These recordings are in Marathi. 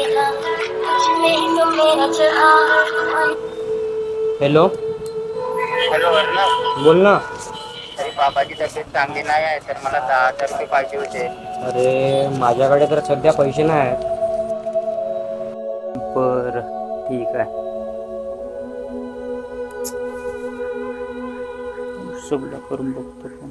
हॅलो. हॅलो अर्णव. बोल ना. अरे बाबाची तब्येत चांगली नाही आहे तर मला 10,000 रुपये पाहिजे होते. अरे माझ्याकडे तर सध्या पैसे नाही आहेत. बरं ठीक आहे. सबला करून बघतो फोन.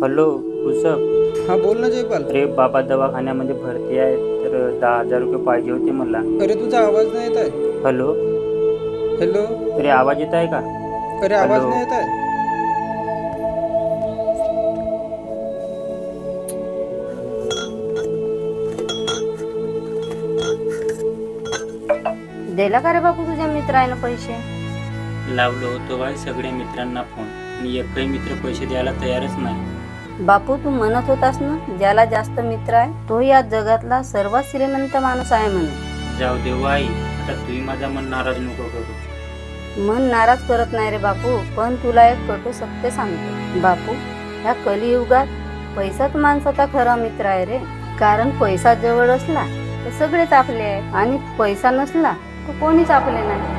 हॅलो ऋषभ. हा बोल ना जयपाल. अरे बाबा दवाखान्यामध्ये भरती आहे तर 10,000 रुपये पाहिजे होते मला. अरे तुझा आवाज नाही येत आहे. हॅलो. हॅलो. अरे आवाज येत आहे का? अरे आवाज हॅलो. नाही येत आहे. दिला का रे बापू तुझ्या मित्रानं पैसे? लावलो होतो बाई सगळ्या मित्रांना फोन आणि एकही मित्र पैसे द्यायला तयारच नाही. बापू तू म्हणत होतास ना ज्याला जास्त मित्र आहे तो या जगातला सर्वात श्रीमंत माणूस आहे म्हणून. जाऊ दे आई, आता तुम्ही माझा मन नाराज नको करू. मन नाराज करत नाही रे बापू, पण तुला एक कटू सत्य सांगतो बापू. ह्या कलियुगात पैसाच माणसाचा खरा मित्र आहे रे. कारण पैसा जवळ असला तर सगळेच आपले आहे आणि पैसा नसला तर कोणीच आपले नाही.